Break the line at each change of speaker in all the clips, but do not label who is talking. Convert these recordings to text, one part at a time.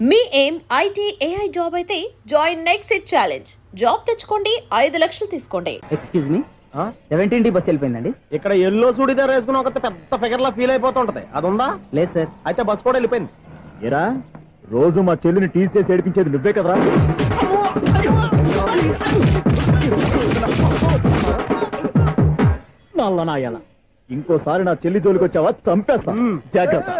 మీ ఏం IT AI job అయితే join next it challenge. Job తెచ్చుకోండి, 5 లక్షలు తీసుకోండి.
ఎక్స్క్యూజ్ మీ, 17D బస్ వెళ్ళిపోయిందండి.
ఇక్కడ ఎల్లో చూడిదార్ వేసుకుని ఒక పెద్ద ఫిగర్ లా ఫీల్ అయిపోతుంటది, అది ఉందా?
లేదు సార్.
అయితే బస్ కూడా వెళ్ళిపోయింది.
ఏరా రోజు మా చెల్లిని టీస్ చేసి ఏడిపించేది నువ్వే కదరా? నాయన ఇంకోసారి నా చెల్లి జోలికి వచ్చావా చంపేస్తా, జాగ్రత్త.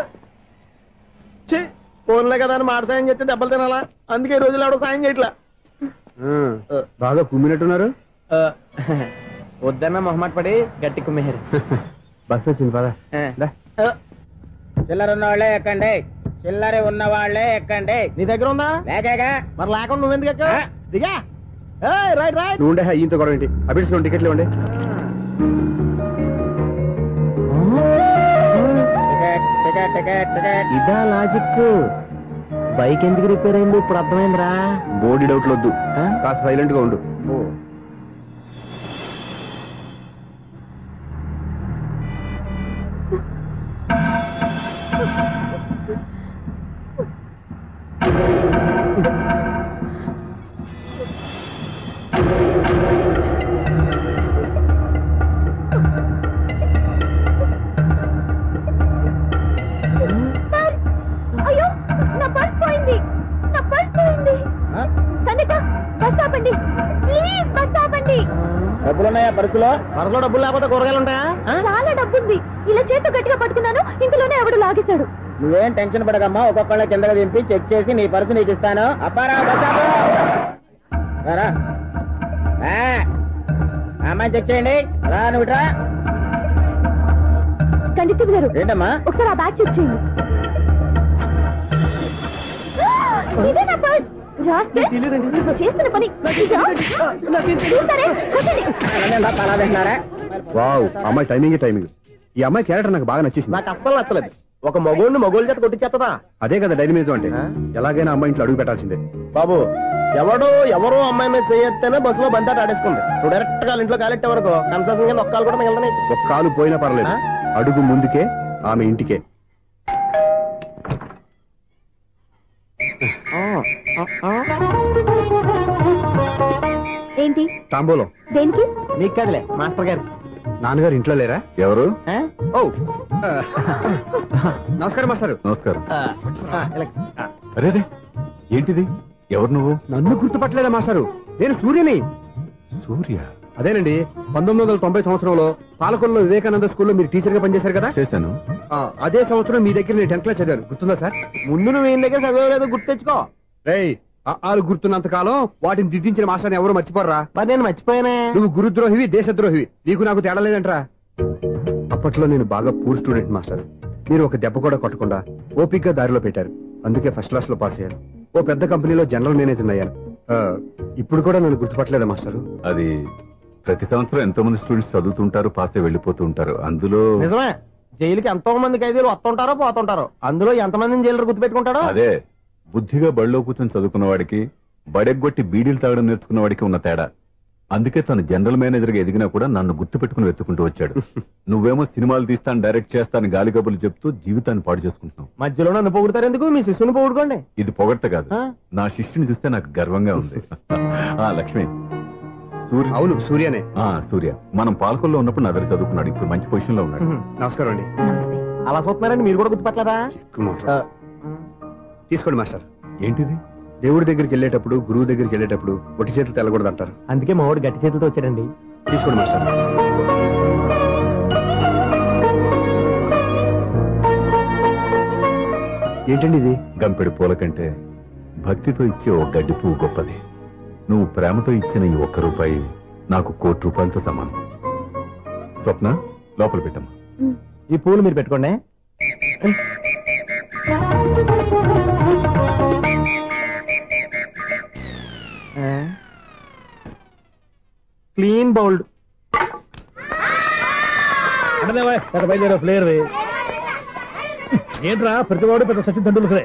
ఫోన్లే కదా అని మాట సాయం చేస్తే దెబ్బలు తినాలా? అందుకే ఈ రోజులు ఎవడో సాయం చేయట్లా.
బాగా కుమ్మినట్టున్నారు.
వద్దన్న మొహమాట పడి గట్టి కుమ్మేరు.
బస్ వచ్చింది పద.
చిల్లర ఉన్న వాళ్ళే ఎక్కండి, చిల్లర ఉన్న వాళ్ళే ఎక్కండి.
నీ దగ్గర ఉందా?
లేకగా
మరి లేకుండా నువ్వెందుకు ఎక్క? దిగా. Right right.
నువ్వు ఉండే ఈయంతో కూడా ఏంటి? అభిడ్స్ టికెట్లు ఇవ్వండి.
ఇదా లాజిక్. బైక్ ఎందుకు రిపేర్ అయింది ఇప్పుడు అర్థమైందిరా.
బోడీ డౌట్లు వద్దు, కాస్త సైలెంట్ గా ఉండు.
డబ్బులున్నాయా పరుసులో? పరుసులో డబ్బులు లేకపోతే కూరగాయలు ఉంటాయా?
చాలా డబ్బుంది. ఇలా చేత గట్టిగా పట్టుకున్నాను, ఇంతలోనే ఎవడు లాగేశాడు.
నువ్వేం టెన్షన్ పడకమ్మా, ఒక్కొక్కళ్ళ కిందగా దింపి చెక్ చేసి నీ పర్సు నీకు ఇస్తాను. అబ్బారా అమ్మాయి చెక్ చేయండి. రా నువ్వుట్రా.
కండితులు గారు,
ఏంటమ్మా?
ఒకసారి ఆ బ్యాగ్ చెక్ చేయండి. ఇదే నా పర్స్. చేస్తున్న పని
వావ్, అమ్మాయి టైమింగ్. ఈ అమ్మాయి క్యారెక్టర్ నాకు బాగా నచ్చేసింది.
నాకు అస్సలు నచ్చలేదు. ఒక మగోడిని మగోళ్ళ చేత కొట్టించేస్తుందా?
అదే కదా డైనమిజం అంటే. ఎలాగైనా అమ్మాయి ఇంట్లో అడుగు పెట్టాల్సిందే.
బాబు, ఎవరో అమ్మాయి మీద చేయొస్తేనే బస్సులో బంతాట ఆడేసుకుంది. నువ్వు డైరెక్ట్ గా ఇంట్లో కాలెట్టే వరకు కన్సెషన్ కింద ఒక్కలు కూడా మిగలనే.
ఒక కాలు పోయినా పర్లేదు, అడుగు ముందుకే, ఆమె ఇంటికే.
ఏంటి
తాంబూలం
దేనికి?
నీకు కదలే, మాస్టర్ గారు.
నాన్నగారు ఇంట్లో లేరా? ఎవరు? ఓ నమస్కారం మాస్టారు. నమస్కారం. అరే ఏంటిది? ఎవరు నువ్వు? నన్ను గుర్తుపట్టలేదా మాస్టారు? నేను సూర్యని. సూర్య? అదేనండి, 1990 సంవత్సరంలో పాలకొల్లో వివేకానంద స్కూల్లో మీరు టీచర్ గా పనిచేశారు కదా? చేశాను. అదే సంవత్సరం మీ దగ్గర నేను 10th క్లాస్ చదివాను, గుర్తుందా సార్?
ముందు నువ్వు ఈయన దగ్గర చదివేలేదు, గుర్తు తెచ్చుకో.
రేయ్, ఆలు గుర్తున్నంత కాలం వాటిని దిద్దించిన మాస్టర్ని ఎవరు మర్చిపోర్రా?
మరి నేను మర్చిపోయానే.
నువ్వు గురుద్రోహివి, దేశద్రోహివి. నీకు నాకు తేడా లేదంట్రా. అప్పట్లో నేను బాగా పూర్ స్టూడెంట్ మాస్టర్. మీరు ఒక దెబ్బ కూడా కొట్టకుండా ఓపిగ్గా దారిలో పెట్టారు. అందుకే ఫస్ట్ క్లాస్ లో పాస్ అయ్యాను. ఓ పెద్ద కంపెనీలో జనరల్ మేనేజర్ అయ్యాను. ఇప్పుడు కూడా నన్ను గుర్తుపట్టలేదా మాస్టర్?
అది ప్రతి సంవత్సరం ఎంతో మంది స్టూడెంట్స్ చదువుతుంటారు, పాస్ అయి వెళ్ళిపోతూ ఉంటారు. అందులో
నిజమే, జైలుకి ఎంతో మంది ఖైదీలు వస్తుంటారో పోతుంటారో. అందులో ఎంతమందిని జైలు గుర్తుపెట్టుకుంటాడో.
అదే బుద్ధిగా బడిలో కూర్చొని చదువుకున్న వాడికి, బడెగ్గొట్టి బీడీలు తాగడం నేర్చుకున్న వాడికి ఉన్న తేడా. అందుకే తను జనరల్ మేనేజర్ గా ఎదిగినా కూడా నన్ను గుర్తు పెట్టుకుని వెతుకుంటూ వచ్చాడు. నువ్వేమో సినిమాలు తీస్తాను, డైరెక్ట్ చేస్తాను గాలి కబుర్లు చెప్తూ జీవితాన్ని పాడు చేసుకుంటున్నావు.
మధ్యలో నన్ను పొగుడతారు ఎందుకు? మీ శిష్యుని పొగుడుకోండి.
ఇది పొగడ్త కాదు, నా శిష్యుని చూస్తే నాకు గర్వంగా ఉంది. లక్ష్మి.
అవును, సూర్యనే.
సూర్య మనం పాలకొల్లో ఉన్నప్పుడు నా దగ్గర చదువుకున్నాడు. ఇప్పుడు మంచి పొజిషన్ లో ఉన్నాడు.
నమస్కారం అండి.
అలా చూస్తున్నారండి, మీరు కూడా గుర్తుపట్టలేదా?
తీసుకోండి మాస్టర్.
ఏంటిది?
దేవుడి దగ్గరికి వెళ్ళేటప్పుడు, గురువు దగ్గరికి వెళ్ళేటప్పుడు ఒట్టి చేతులు తెల్లకూడదు అంటారు.
అందుకే మా వాడు గట్టి చేతులతో వచ్చాడండి.
తీసుకోండి మాస్టర్. ఏంటండి ఇది?
గంపెడు పూల కంటే భక్తితో ఇచ్చే ఓ గడ్డి పువ్వు గొప్పది. నువ్వు ప్రేమతో ఇచ్చిన ఈ 1 రూపాయి నాకు 1 కోటి రూపాయలతో సమానం. స్వప్న, లోపల పెట్టమ్మా.
ఈ పూలు మీరు పెట్టుకోండి. Clean bowled. అంటే బయలుదేరా ప్లేయర్. ఏంట్రా ప్రతివాడు పెద్ద సచిన్ తెండూల్కరే.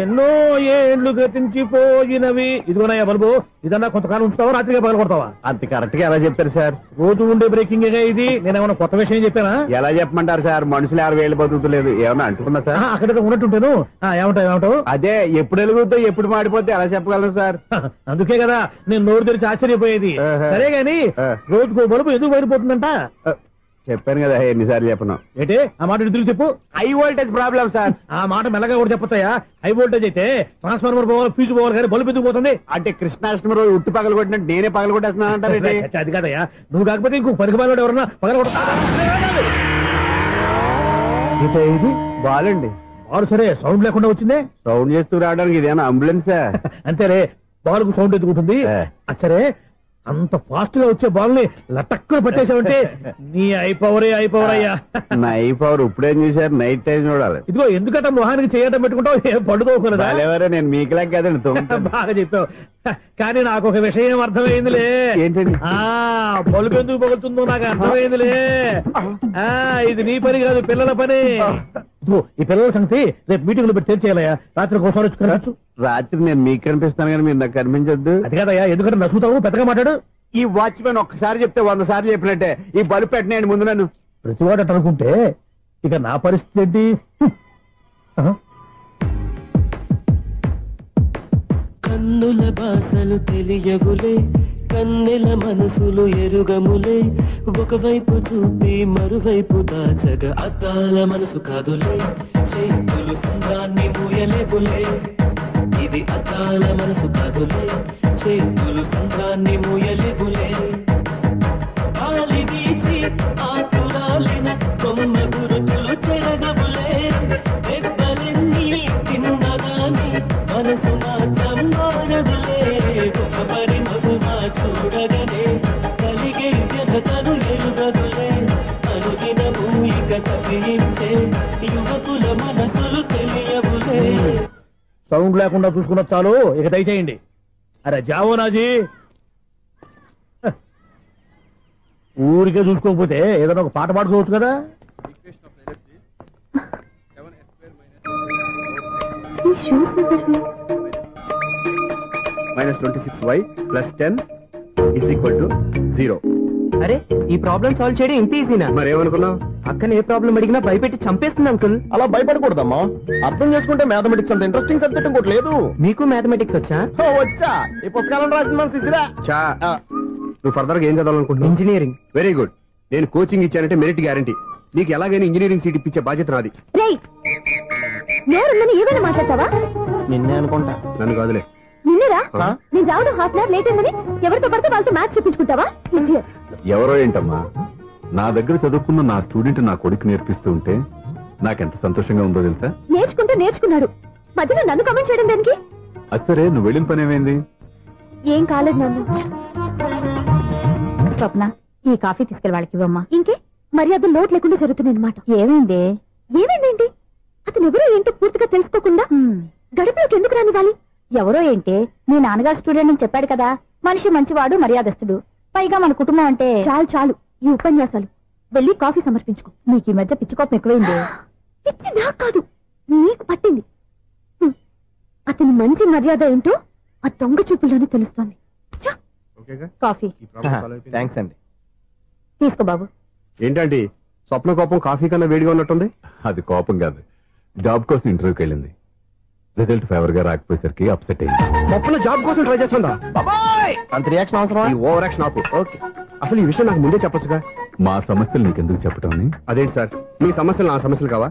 ఎన్నో ఏళ్లు గతించిపోయినవి. ఇదిగోనయ్యా బల్బు, ఇదన్నా కొంతకాలం ఉంచుతావా, రాత్రిగా పగల కొడతావా?
అంత కరెక్ట్ గా ఎలా చెప్తారు సార్?
రోజు ఉండే బ్రేకింగ్ ఇది. నేనేమన్నా కొత్త విషయం చెప్పానా?
ఎలా చెప్పమంటారు సార్? మనుషులు 60 ఏళ్ళు బతుకుతలేదు, ఏమన్నా అంటున్నా సార్?
అక్కడ ఉన్నట్టుంటాను. ఏమంటావు?
అదే ఎప్పుడు వెలుగుతో ఎప్పుడు మాడిపోతే ఎలా చెప్పగలరు సార్?
అందుకే కదా నేను నోరు తెరిచి ఆశ్చర్యపోయేది. సరే గాని రోజుకో బల్బు ఎందుకు బయటపోతుందంట?
చెప్పాను కదా, ఎన్నిసార్లు చెప్పను.
ఏంటి ఆ మాట ఇద్దరు చెప్పు.
High voltage problem sir.
ఆ మాట మెల్లగా కూడా చెప్పొస్తాయా? హై వోల్టేజ్ అయితే ట్రాన్స్ఫార్మర్ పోవాలి, ఫ్యూజ్ పోవాలి, కానీ బల్బు ఎందుకు పోతుంది?
అంటే కృష్ణాష్టమి రోజు ఉట్టి పగలు కొట్టినట్టు నేనే పగలు కొట్టేస్తున్నాను అంటారు.
అది కాదయ్యా, నువ్వు కాకపోతే ఇంకో పనికి బాగా ఎవరన్నా పగల కొడతా. ఇది
బాలండి.
బాలు సరే, సౌండ్ లేకుండా వచ్చిందే.
సౌండ్ చేస్తూ రావడానికి ఇదేనా అంబులెన్సా?
అంతేలే, బాలుకు సౌండ్ ఎదుగుతుంది. సరే, అంత ఫాస్ట్ గా వచ్చే బాల్ ని లటక్కులు పట్టేసావంటే నీ ఐపవర్ అయ్యా.
నా ఐపవర్ ఇప్పుడేం చూసారు? నైట్ టైం చూడాలి.
ఇదిగో ఎందుకంటే మొహానికి చేయడం పెట్టుకుంటావు, ఏం పండుకోకూడదా?
నేను మీకులా కదండి.
బాగా చెప్పావు. కానీ నాకు ఒక విషయం అర్థమైందిలే.
ఏంటండి?
బల్బు ఎందుకు పగులుతుందో నాకు అర్థమైందిలే. ఇది నీ పని కాదు, పిల్లల పని. ఈ పిల్లల సంగతి రేపు మీటింగ్ లో పెట్టి తెలిసేయాలయ్యా. రాత్రి ఒకసారి వచ్చి కనవచ్చు.
రాత్రి నేను మీకు కనిపిస్తాను కానీ మీరు నాకు కనిపించొద్దు.
అది కాదయ్యా, ఎందుకంటే నచ్చుతావు, పెద్దగా మాట్లాడు.
ఈ వాచ్మెన్ ఒక్కసారి చెప్తే 100 సార్లు చెప్పినట్టే. ఈ బల్బు పెట్టినాయండి ముందు నన్ను.
ప్రతివాడు అనుకుంటే ఇక నా పరిస్థితి ఏంటి?
కన్నుల భాషలు తెలియగులే, కన్నెల మనసులు ఎరుగములే, ఒకవైపు చూపి మరువైపు దాచగ అద్దాల మనసు కాదులే, చేతులు సంద్రాన్ని మూయలేవులే, ఇది అద్దాల మనసు కాదులే, చేతులు సంద్రాన్ని మూయలేవులే, గాలి వీచి ఆకురాలిన కొమ్మ గురుతులు చెరగవులే, దెబ్బలెన్ని తిన్నగాని మనసు మాత్రం మారదులే, ఒక పరిమగుమా చూడగనే కలిగే జగతను ఎరుగదులే, అనుదినము ఇక కవించే యువకుల మనసులు తెలియవులే.
సౌండ్ లేకుండా చూసుకున్న చాలు, ఇక దయచేయండి. అరే జావో నాజీ, ఊరికే చూసుకోకపోతే ఏదైనా ఒక పాట పాడుకోవచ్చు కదా.
-26y + 10 = 0.
అరే, ఈ ప్రాబ్లం సాల్వ్ చేయడం ఇంత ఈజీనా?
మరేమనుకున్నావు?
అక్కనే ఏ ప్రాబ్లం అడిగినా భయపెట్టి చంపేస్తుంది అంకుల్.
అలా భయపడకూడదమ్మా. అర్థం చేసుకుంటే మ్యాథమెటిక్స్ అంత ఇంట్రెస్టింగ్ సబ్జెక్ట్ ఇంకోటి లేదు.
మీకు మ్యాథమెటిక్స్ వచ్చా?
వచ్చా, ఈ పుస్తకాలను రాసిన మన శిశిరా. నువ్వు ఫర్దర్ గా ఏం చదవాలనుకుంటున్నావు?
ఇంజనీరింగ్.
Very good. నేను కోచింగ్ ఇచ్చానంటే మెరిట్ గ్యారంటీ. నీకు ఎలాగైనా ఇంజనీరింగ్ సీట్ ఇప్పించే బాధ్యత నాది.
ఏమైనా మాట్లాడతావా?
నిన్నే అనుకుంటా. నన్ను కాదులే.
నిన్నరా? నేను రావడం హాఫ్ అన్ అవర్ లేట్ అయిందని ఎవరితో పడితే వాళ్ళతో మ్యాచ్ చూపించుకుంటావా?
ఎవరో ఏంటమ్మా, నా దగ్గర చదువుకున్న నా స్టూడెంట్ నా కొడుకు నేర్పిస్తూ ఉంటే నాకెంత సంతోషంగా ఉందో తెలుసా?
నేర్చుకుంటే నేర్చుకున్నాడు, మధ్యలో నన్ను కమెంట్ చేయడం దానికి.
అది సరే, నువ్వు వెళ్ళిన పని ఏమైంది?
ఏం కాలేదు నన్ను. స్వప్న, ఈ కాఫీ తీసుకెళ్ళి వాళ్ళకి ఇవ్వమ్మా. ఇంకే మర్యాద లోటు లేకుండా జరుగుతుంది అనమాట. ఏమైంది? ఏమైందేంటి? అతను ఎవరో ఏంటో పూర్తిగా తెలుసుకోకుండా గడుపులోకి ఎందుకు రానివ్వాలి? ఎవరో ఏంటి, మీ నాన్నగారు స్టూడెంట్ అని చెప్పాడు కదా. మనిషి మంచివాడు, మర్యాదస్తుడు, పైగా మన కుటుంబం అంటే. చాలు చాలు ఈ ఉపన్యాసాలు, వెళ్ళి కాఫీ సమర్పించుకో. నీకు ఈ మధ్య పిచ్చికోపం ఎక్కువైంది. పిచ్చి నాకు కాదు, నీకు పట్టింది. అతని మంచి మర్యాద ఏంటో ఆ దొంగ చూపుల్లోనే తెలుస్తోంది. కాఫీ
థ్యాంక్స్ అండి.
తీసుకో బాబు.
ఏంటండి స్వప్న కోపం కాఫీ కన్నా వేడిగా ఉన్నట్టుంది?
అది కోపం కాదు, జాబ్ కోసం ఇంటర్వ్యూకి వెళ్ళింది. రిజల్ట్ ఫేవర్ గా రాకపోయేసరికి అప్సెట్ అయింది.
స్వప్న జాబ్ కోసం ట్రై చేస్తుందా? అంత రియాక్షన్ అవసరం? ఓవర్ యాక్షన్ ఆపు. ఓకే, అసలు ఈ విషయం నాకు ముందే చెప్పొచ్చుగా.
మా సమస్యలు నీకెందుకు చెప్పటం?
అదేంటి సార్, మీ సమస్యలు నా సమస్యలు కావా?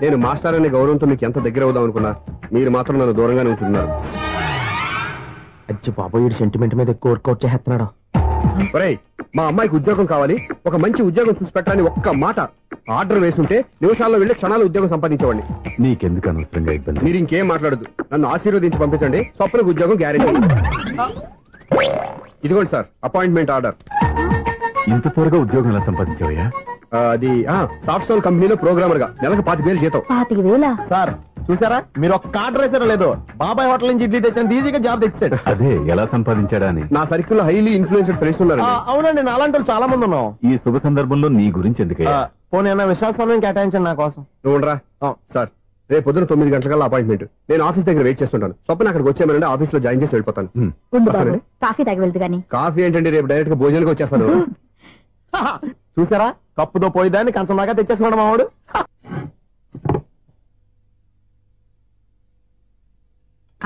నేను మాస్టర్ అనే గౌరవంతో మీకు ఎంత దగ్గర అవుదాం అనుకున్నా, మీరు మాత్రం నన్ను దూరంగానే ఉంటున్నారు.
అచ్చి బాబు, ఈ సెంటిమెంట్ మీద ఎక్కువ వర్కౌట్ చేస్తున్నాడు.
ఒరేయ్, మా అమ్మాయికి ఉద్యోగం కావాలి, ఒక మంచి ఉద్యోగం చూసి పెట్టాలని ఒక్క మాట ఆర్డర్ వేసుంటే నిమిషాల్లో వెళ్ళి క్షణాలు ఉద్యోగం సంపాదించేవాడిని.
నీకెందుకు అనవసరంగా ఇబ్బంది?
మీరు ఇంకేం మాట్లాడదు, నన్ను ఆశీర్వదించి పంపించండి. స్వప్నకు ఉద్యోగం గ్యారెంటీ. ఇదిగోండి సార్, అపాయింట్మెంట్ ఆర్డర్.
ఇంత త్వరగా ఉద్యోగం ఎలా సంపాదించావయ్యా?
అది సాఫ్ట్వేర్ కంపెనీలో ప్రోగ్రామర్ గా నెలకు 25,000 జీతం.
25,000?
సార్ చూసారా, మీరు ఒక్క కార్డు రేసారా లేదు, బాబాయ్ హోటల్ నుంచి ఇడ్లీ తెచ్చిన ఈజీగా జాబ్ తెచ్చాడు.
అదే ఎలా సంపాదించాడా అని.
నా సర్కిల్ లో హైలీ ఇన్ఫ్లుయెన్స్డ్ ఫ్రెండ్స్ ఉన్నారు. అవునండి, నా అలాంటి వాళ్ళు చాలా మంది ఉన్నాం.
ఈ శుభ సందర్భంలో నీ గురించి ఎందుకయ్యా?
పోనీ విశాల సమయం కేటాయించండి నా కోసం. నువ్వు ఉండరా సార్, రేపు పొద్దున 9 గంటలకల్లా అపాయింట్మెంట్. నేను ఆఫీస్ దగ్గర వెయిట్ చేస్తుంటాను. స్వప్న అక్కడికి వచ్చేయమనండి, ఆఫీస్ లో జాయిన్ చేసి వెళ్ళిపోతాను.
కాఫీ తాగి వెళ్తు గానీ.
కాఫీ ఏంటండి, రేపు డైరెక్ట్ గా భోజనానికి వచ్చేస్తాను.
చూసారా, కప్పుతో పోయిదాన్ని కంచం దాకా తెచ్చేసుకోవడం మావాడు.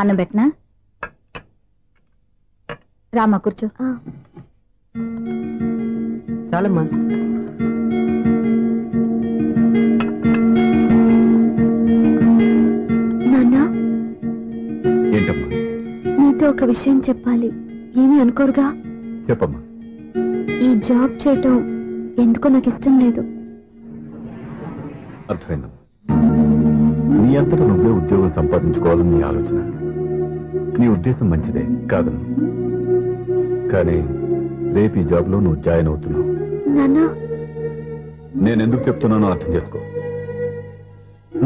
అన్నం పెట్టనా? రామ్మా కూర్చో.
చాలమ్మా.
నాన్నా,
ఏంటమ్మా?
నీతో ఒక విషయం చెప్పాలి. ఏమీ అనుకోరుగా?
చెప్పమ్మా.
ఈ జాబ్ చేయటం ఎందుకో నాకు ఇష్టం లేదు.
అర్థమైందమ్మా. నీ అంతటా నువ్వే ఉద్యోగం సంపాదించుకోవాలని నీ ఆలోచన. నీ ఉద్దేశం మంచిదే కాదమ్మా, కానీ రేపు ఈ జాబ్ లో నువ్వు జాయిన్ అవుతున్నావు.
నాన్నా,
నేనెందుకు చెప్తున్నానో అర్థం చేసుకో.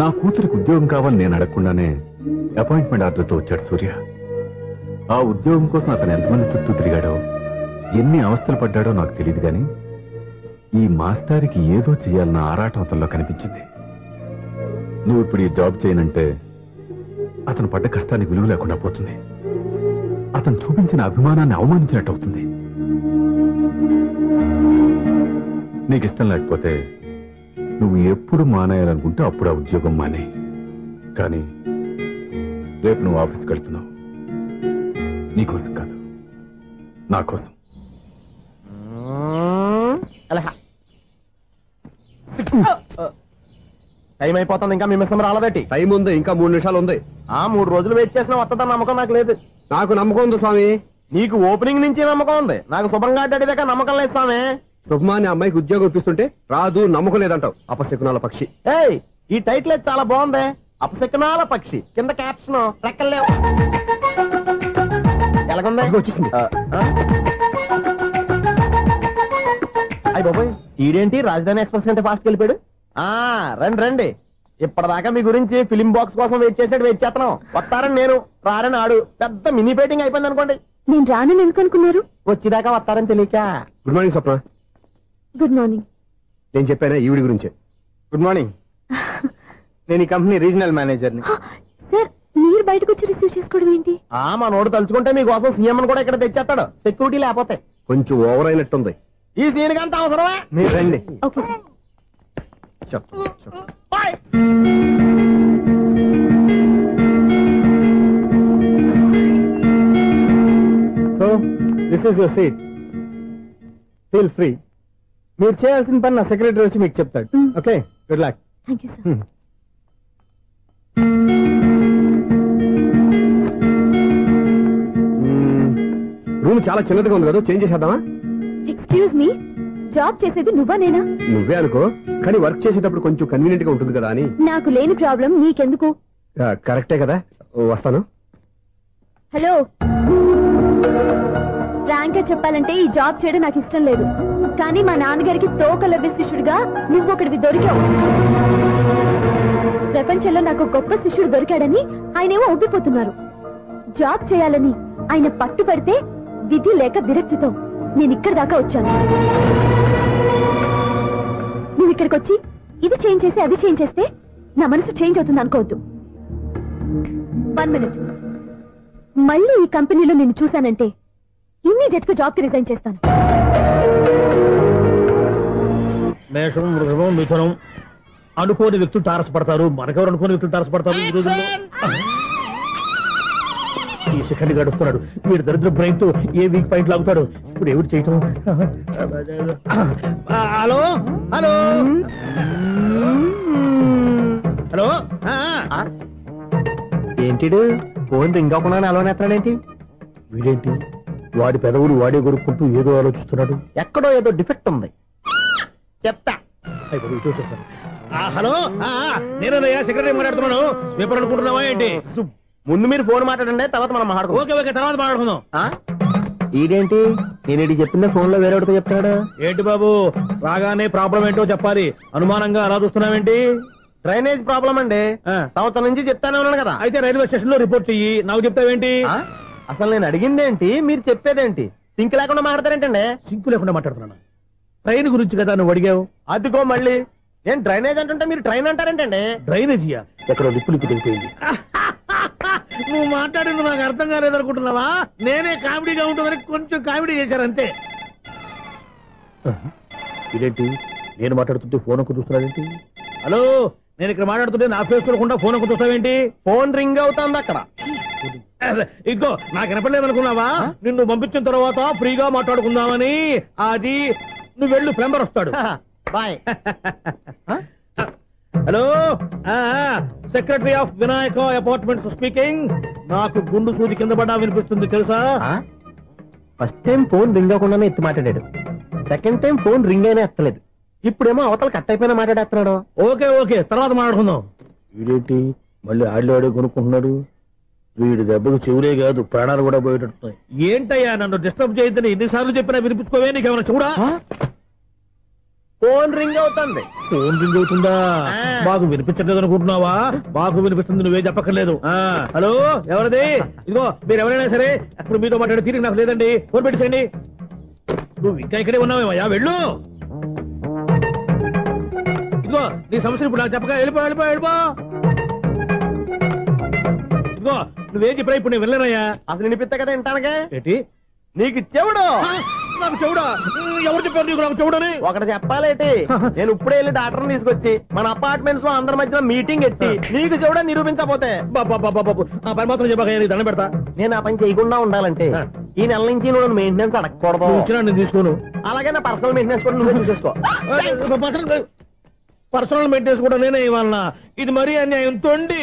నా కూతురికి ఉద్యోగం కావాలని నేను అడగకుండానే అపాయింట్మెంట్ ఆర్డర్తో వచ్చాడు సూర్య. ఆ ఉద్యోగం కోసం అతను ఎంతమంది చుట్టూ తిరిగాడో, ఎన్ని అవస్థలు పడ్డాడో నాకు తెలియదు, కానీ ఈ మాస్టారికి ఏదో చేయాలన్న ఆరాటం అతనిలో కనిపించింది. నువ్వు ఇప్పుడు ఈ జాబ్ చేయనంటే అతను పడ్డ కష్టానికి విలువ లేకుండా పోతుంది. అతను చూపించిన అభిమానాన్ని అవమానించినట్టు అవుతుంది. నీకు ఇష్టం లేకపోతే నువ్వు ఎప్పుడు మానేయాలనుకుంటే అప్పుడు ఆ ఉద్యోగం మానే. కానీ రేపు నువ్వు ఆఫీస్కి వెళ్తున్నావు, నీకోసం కాదు, నా కోసం.
టైం అయిపోతుంది, ఇంకా మీ మిస్సం రాలేదటి.
టైం ఉంది, ఇంకా 3 నిమిషాలు ఉంది.
3 రోజులు వెయిట్ చేసిన వస్తుందని నమ్మకం నాకు లేదు.
నాకు నమ్మకం ఉంది స్వామి.
నీకు ఓపెనింగ్ నుంచి నమ్మకం ఉంది, నాకు శుభంగా అడ్డాక నమ్మకం లేదు స్వామి.
శుభమాని అమ్మాయికి ఉద్యోగం ఇప్పిస్తుంటే రాదు, నమ్మకం లేదంటావు. అపశకునాల పక్షి.
ఏయ్, ఈ టైటిల్ అయితే చాలా బాగుంది. అపశకునాల పక్షి, కింద క్యాప్షన్ రెక్కలేవు. ఎలాగుంది?
వచ్చేసింది.
అయ్యి బాబోయ్, ఈడేంటి రాజధాని ఎక్స్ప్రెస్ కంటే ఫాస్ట్ వెళ్ళిపోయాడు. రండి రండి. ఇప్పటిదాకా మీ గురించి ఫిలిం బాక్స్ కోసం వెయిట్ చేస్తున్నాం. వస్తారని నేను, రారని ఆడు. పెద్ద మినీ పేటింగ్ అయిపోయింది అనుకోండి.
నేను రానని ఎందుకు అనుకున్నారు?
వచ్చేదాకా వస్తారని తెలియక.
Good morning Swapna.
Good morning.
నేను చెప్పానా ఈవిడి గురించే.
Good morning. నేను ఈ కంపెనీ రీజనల్ మేనేజర్ని.
సార్, మీరు బయటకు వచ్చి రిసీవ్ చేసుకోవడం ఏంటి?
మా నోడు తలుచుకుంటే మీకోసం సీఎం అని కూడా ఇక్కడ తెచ్చేస్తాడు, సెక్యూరిటీ లేకపోతే.
కొంచెం ఓవర్ అయినట్టుంది.
ఈ సీన్ కంత అవసరమా? మీరు రండి.
Okay sir.
So this is your seat, feel free. మీరు చేయాల్సిన పని నా సెక్రటరీ వచ్చి మీకు చెప్తాడు. Okay, good luck.
Thank you sir.
Room చాలా చిన్నదిగా ఉంది కదా, చేంజ్ చేసేద్దామా?
ఎక్స్క్యూజ్ మీ, జాబ్ చేసేది నువ్వా నేనా?
నువ్వే అనుకో, కానీ వర్క్ చేసేటప్పుడు కొంచెం కన్వీనియంట్ గా ఉంటుంది కదా అని.
నాకు లేని ప్రాబ్లం నీకెందుకు?
కరెక్టే కదా, వస్తాను.
హలో, ఫ్రాంక్ గా చెప్పాలంటే ఈ జాబ్ చేయడం నాకు ఇష్టం లేదు. కానీ మా నాన్నగారికి తోకలవ్య శిష్యుడిగా నువ్వు ఒకటివి దొరికావు. ప్రపంచంలో నాకు గొప్ప శిష్యుడు దొరికాడని ఆయనేమో ఒప్పిపోతున్నారు. జాబ్ చేయాలని ఆయన పట్టుబడితే విధి లేక విరక్తితో నేను ఇక్కడి దాకా వచ్చాను. నువ్వు ఇక్కడికి వచ్చి ఇది చేంజ్ చేసి అది చేంజ్ చేస్తే నా మనసు చేంజ్ అవుతుంది అనుకోవద్దు. 1 మినిట్. మళ్ళీ ఈ కంపెనీలో నేను చూశానంటే ఇమ్మీడియట్ గా జాబ్ కి రిజైన్ చేస్తాను.
మేషం, వృషభం, మిథునం అనుకోని వ్యక్తులు తారసపడతారు. మనకెవరు అనుకోని వ్యక్తులు తారసపడతారు ఈ రోజుల్లో? ఈ సెకండ్ గడుస్తున్నాడు వీడు దరిద్ర బ్రెయిన్ తో ఏ వీక్ పాయింట్ లాగుతాడు. ఇప్పుడు ఎవరు చేయటం? Hello hello hello.
ఏంటిడు ఫోన్ రింగ్ అవ్వకుండా అలవనేస్తాడేంటి?
వీడేంటి వాడి పెదవులు వాడే కొరుక్కుంటూ ఏదో ఆలోచిస్తున్నాడు.
ఎక్కడో ఏదో డిఫెక్ట్ ఉంది, చెప్తా.
హలో, నేనయ్యా సెక్రటరీ మాట్లాడుతున్నాను. స్వీపర్ అనుకుంటున్నావా ఏంటి?
ముందు మీరు ఫోన్ మాట్లాడండి, తర్వాత మనం మాట్లాడుకుందాం.
ఓకే ఓకే, తర్వాత మాట్లాడుకుందాం.
ఈడేంటి నేను చెప్పిందే ఫోన్ లో వేరేవాడితో చెప్తాడు.
ఏంటి బాబు, రాగానే ప్రాబ్లం ఏంటో చెప్పాలి. అనుమానంగా అలా చూస్తున్నావేంటి?
డ్రైనేజ్ ప్రాబ్లం అండి, సంవత్సరం నుంచి చెప్తానే ఉన్నాను కదా.
అయితే రైల్వే స్టేషన్ లో రిపోర్ట్ చెయ్యి, నాకు చెప్తావేంటి?
అసలు నేను అడిగిందేంటి, మీరు చెప్పేదేంటి? సింక్ లేకుండా మాట్లాడతారేంటండి?
సింక్ లేకుండా మాట్లాడుతున్నాను. ట్రైన్ గురించి కదా నువ్వు అడిగావు.
అదిగో మళ్ళీ నేను డ్రైనేజ్ అంటుంటే మీరు ట్రైన్ అంటారేంటండి?
డ్రైనేజీయా? ఎక్కడో లిప్పు తెగిపోయింది. నువ్వు మాట్లాడింది నాకు అర్థం కాలేదనుకుంటున్నావా? నేనే కామెడీగా ఉంటుందని కొంచెం కామెడీ చేశారంతే. ఇదేంటి నేను మాట్లాడుతుంటే ఫోన్ ఒక్క చూస్తున్నాడేంటి? హలో, నేను ఇక్కడ మాట్లాడుతుంటే నా ఫేస్ చూడకుండా ఫోన్ ఒక్క చూస్తావేంటి?
ఫోన్ రింగ్ అవుతుంది అక్కడ.
ఇదిగో నాకు వినపడలేదనుకున్నావా? నిన్ను పంపించిన తర్వాత ఫ్రీగా మాట్లాడుకుందామని. అది నువ్వు వెళ్ళు, ప్లంబర్ వస్తాడు.
Bye.
Hello, secretary of Vinayaka apartments speaking. నాకు గుండు సూది కింద పడ్డా వినిపిస్తుంది తెలుసా?
ఫస్ట్ టైం ఫోన్ రింగ్ అవ్వకుండానే ఎత్తి మాట్లాడాడు. సెకండ్ టైం ఫోన్ రింగ్ అయినా ఎత్తలేదు. ఇప్పుడేమో అవతల కట్ అయిపోయినా మాట్లాడేస్తున్నాడు.
ఓకే ఓకే, తర్వాత మాట్లాడుకుందాం. వీడేంటి మళ్ళీ ఆడిలో ఆడి కొనుక్కుంటున్నాడు? వీడి దెబ్బకు చెవులే కాదు ప్రాణాలు కూడా పోయేటట్టున్నాయి. ఏంటయ్యా నన్ను డిస్టర్బ్ చేయొద్దని ఎన్నిసార్లు చెప్పినా వినిపించుకోవే? నీకేమైనా చూడా?
ఫోన్ రింగ్ అవుతుంది.
ఫోన్ రింగ్ అవుతుందా? మాకు వినిపించలేదు అనుకుంటున్నావా? మాకు వినిపిస్తుంది, నువ్వే చెప్పక్కర్లేదు. హలో, ఎవరిది? ఇదిగో మీరు ఎవరైనా సరే అప్పుడు మీతో మాట్లాడే తీరిక నాకు లేదండి. ఫోన్ పెట్టేసేయండి. నువ్వు ఇంకా ఇక్కడే ఉన్నావేమయ్యా, వెళ్ళు. ఇదిగో నీ సమస్యను ఇప్పుడు నాకు చెప్పక వెళ్ళిపో వెళ్ళిపో వెళ్ళిపో. ఇదిగో నువ్వేం చెప్పరా ఇప్పుడు నేను వెళ్ళానయ్యా.
అసలు వినిపిస్తా కదా వింటానగా.
ఏంటి
నీకు చెవుడు?
నాకు చెవుడా? ఎవరు చెప్పారు నీకు నాకు చెవుడని?
ఒకటి చెప్పాలేటి, నేను ఇప్పుడే వెళ్ళి డాక్టర్ని తీసుకొచ్చి మన అపార్ట్మెంట్స్ లో అందరి మధ్యన మీటింగ్ ఎట్టి నీకు చెవుడా నిరూపించకపోతే
బాబు ఆ పని మాత్రం చెప్పక దండం పెడతా.
నేను ఆ పని చేయకుండా ఉండాలంటే ఈ నెల నుంచి నువ్వు మెయింటెనెన్స్ అడగకూడదు.
ఇచ్చినా నేను తీసుకోను.
అలాగే నా పర్సనల్ మెయింటెనెన్స్ కూడా నువ్వే చూసేసుకో.
పర్సనల్ మెయింటెనెన్స్ కూడా నేనే ఇవ్వాలన్నా? ఇది మరీ అన్యాయం తొండి.